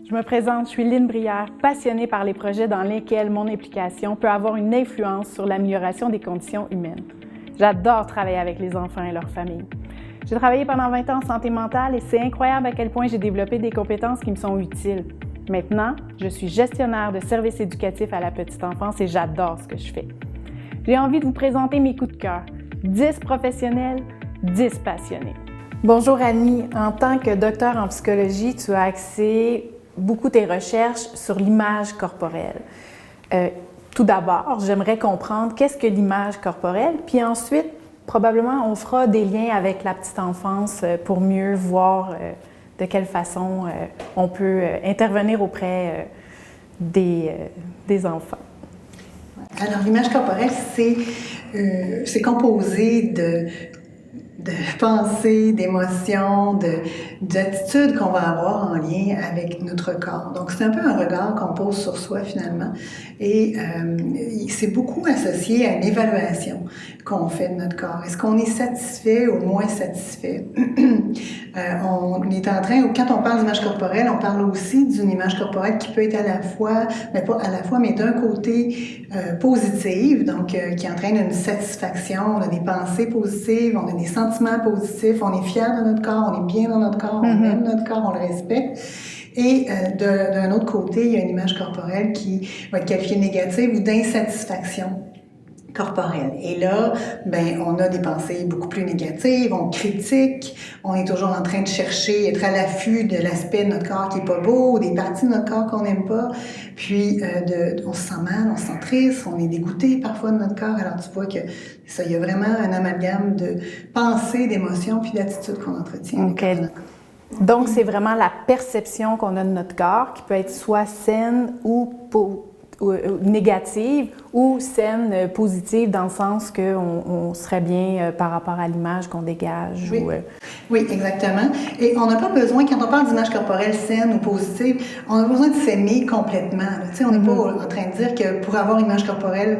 Je me présente, je suis Lynne Brière, passionnée par les projets dans lesquels mon implication peut avoir une influence sur l'amélioration des conditions humaines. J'adore travailler avec les enfants et leurs familles. J'ai travaillé pendant 20 ans en santé mentale et c'est incroyable à quel point j'ai développé des compétences qui me sont utiles. Maintenant, je suis gestionnaire de services éducatifs à la petite enfance et j'adore ce que je fais. J'ai envie de vous présenter mes coups de cœur. 10 professionnels, 10 passionnés. Bonjour Annie, en tant que docteur en psychologie, tu as axé beaucoup tes recherches sur l'image corporelle. Tout d'abord, j'aimerais comprendre qu'est-ce que l'image corporelle, puis ensuite, probablement, on fera des liens avec la petite enfance pour mieux voir de quelle façon on peut intervenir auprès des enfants. Alors, l'image corporelle, c'est composé de pensées, d'émotions, d'attitudes qu'on va avoir en lien avec notre corps. Donc, c'est un peu un regard qu'on pose sur soi, finalement. Et c'est beaucoup associé à une évaluation qu'on fait de notre corps. Est-ce qu'on est satisfait ou moins satisfait? On est en train, quand on parle d'image corporelle, on parle aussi d'une image corporelle qui peut être à la fois, mais pas à la fois, mais d'un côté positive, donc qui entraîne une satisfaction, on a des pensées positives, on a des sentiments positifs, on est fier de notre corps, on est bien dans notre corps, on aime notre corps, on le respecte. Et d'un autre côté, il y a une image corporelle qui va être qualifiée de négative ou d'insatisfaction corporelle. Et là, on a des pensées beaucoup plus négatives, on critique, on est toujours en train de chercher, être à l'affût de l'aspect de notre corps qui est pas beau, des parties de notre corps qu'on n'aime pas, puis on se sent mal, on se sent triste, on est dégoûté parfois de notre corps. Alors tu vois que ça, il y a vraiment un amalgame de pensées, d'émotions puis d'attitudes qu'on entretient. Okay. Donc, c'est vraiment la perception qu'on a de notre corps qui peut être soit saine ou négative ou saine, positive, dans le sens qu'on serait bien par rapport à l'image qu'on dégage. Oui. Oui, exactement. Et on n'a pas besoin, quand on parle d'image corporelle saine ou positive, on a besoin de s'aimer complètement. Tu sais, on n'est pas en train de dire que pour avoir une image corporelle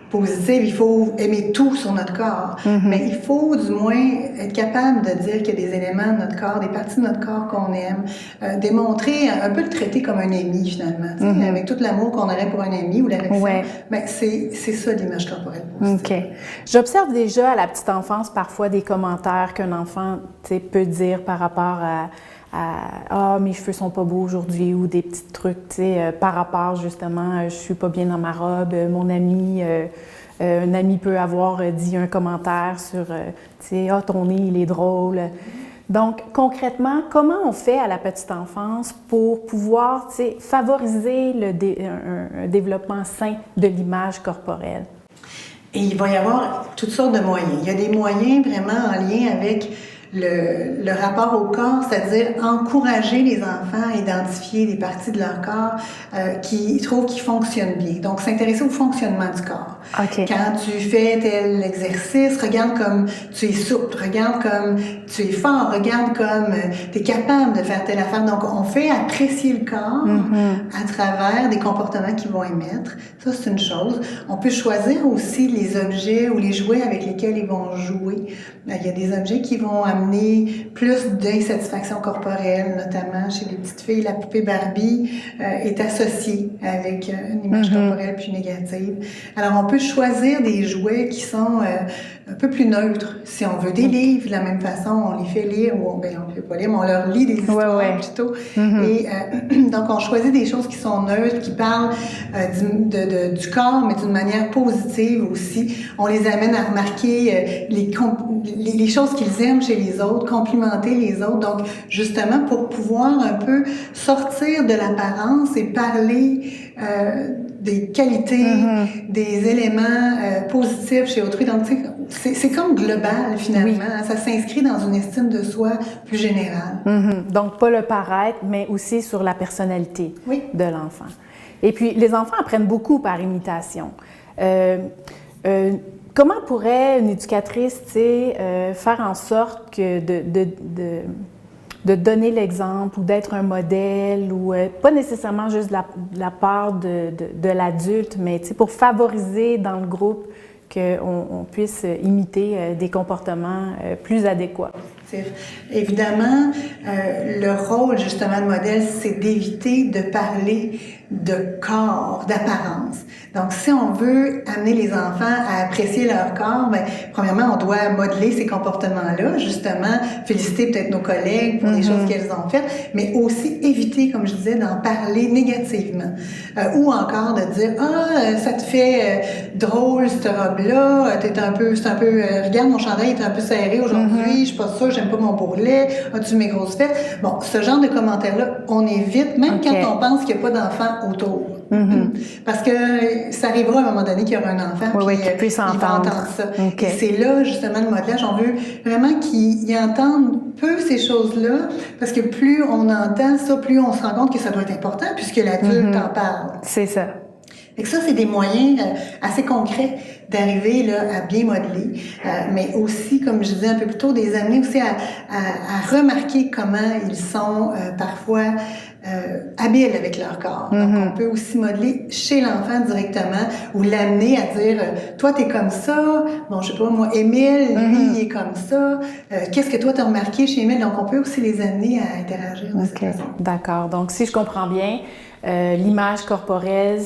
positive, il faut aimer tout sur notre corps. Mais il faut du moins être capable de dire qu'il y a des éléments de notre corps, des parties de notre corps qu'on aime, démontrer, un peu le traiter comme un ami finalement, avec tout l'amour qu'on aurait pour un ami ou l'affection. Ouais. C'est ça l'image corporelle positive. OK. J'observe déjà à la petite enfance parfois des commentaires qu'un enfant peut dire par rapport à ah, mes cheveux sont pas beaux aujourd'hui, ou des petits trucs, par rapport justement, je suis pas bien dans ma robe, mon ami, un ami peut avoir dit un commentaire sur, ah, ton nez, il est drôle. Donc, concrètement, comment on fait à la petite enfance pour pouvoir, favoriser un développement sain de l'image corporelle? Et il va y avoir toutes sortes de moyens. Il y a des moyens vraiment en lien avec le rapport au corps, c'est-à-dire encourager les enfants à identifier des parties de leur corps qu'ils trouvent qui fonctionnent bien. Donc, s'intéresser au fonctionnement du corps. Okay. Quand tu fais tel exercice, regarde comme tu es souple, regarde comme tu es fort, regarde comme tu es capable de faire telle affaire. Donc, on fait apprécier le corps à travers des comportements qu'ils vont émettre. Ça, c'est une chose. On peut choisir aussi les objets ou les jouets avec lesquels ils vont jouer. Il y a des objets qui vont amener plus d'insatisfaction corporelle, notamment chez les petites filles. La poupée Barbie est associée avec une image corporelle plus négative. Alors, on peut choisir des jouets qui sont un peu plus neutres. Si on veut des livres, de la même façon, on les fait lire, ou on ne les fait pas lire, mais on leur lit des histoires plutôt. Et donc, on choisit des choses qui sont neutres, qui parlent du corps, mais d'une manière positive aussi. On les amène à remarquer les choses qu'ils aiment chez les autres, complimenter les autres. Donc, justement, pour pouvoir un peu sortir de l'apparence et parler des qualités, des éléments positifs chez autrui. Donc, c'est comme global, finalement. Oui. Ça s'inscrit dans une estime de soi plus générale. Donc, pas le paraître, mais aussi sur la personnalité de l'enfant. Et puis, les enfants apprennent beaucoup par imitation. Comment pourrait une éducatrice faire en sorte que de donner l'exemple ou d'être un modèle, ou pas nécessairement juste de la part de l'adulte, mais pour favoriser dans le groupe qu'on puisse imiter des comportements plus adéquats? Évidemment, le rôle justement de modèle, c'est d'éviter de parler de corps, d'apparence. Donc, si on veut amener les enfants à apprécier leur corps, bien, premièrement, on doit modeler ces comportements-là, justement, féliciter peut-être nos collègues pour les choses qu'elles ont faites, mais aussi éviter, comme je disais, d'en parler négativement. Ou encore de dire, ça te fait drôle, cette robe-là, c'est un peu, regarde, mon chandail est un peu serré aujourd'hui, je suis pas sûre, j'aime pas mon bourrelet, as-tu mes grosses fesses? Bon, ce genre de commentaires-là, on évite, même quand on pense qu'il n'y a pas d'enfant autour. Parce que ça arrivera à un moment donné qu'il y aura un enfant, puis qu'il puisse il va entendre ça. Et c'est là, justement, le modelage, on veut vraiment qu'il entende peu ces choses-là, parce que plus on entend ça, plus on se rend compte que ça doit être important, puisque l'adulte en parle. C'est ça. Et ça, c'est des moyens assez concrets d'arriver là à bien modeler, mais aussi, comme je disais un peu plus tôt, des amener aussi à remarquer comment ils sont parfois habiles avec leur corps. Donc, on peut aussi modeler chez l'enfant directement ou l'amener à dire toi, t'es comme ça. Bon, je sais pas, moi, Émile, lui, il est comme ça. Qu'est-ce que toi, t'as remarqué chez Émile? Donc, on peut aussi les amener à interagir de cette façon. D'accord. Donc, si je comprends bien, l'image corporelle,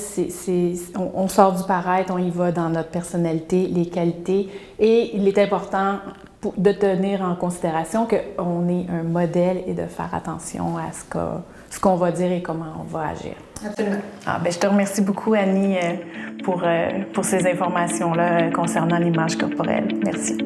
on sort du paraître, on y va dans notre personnalité, les qualités, et il est important de tenir en considération qu'on est un modèle et de faire attention à ce qu'on va dire et comment on va agir. Absolument. Je te remercie beaucoup, Annie, pour ces informations-là concernant l'image corporelle. Merci.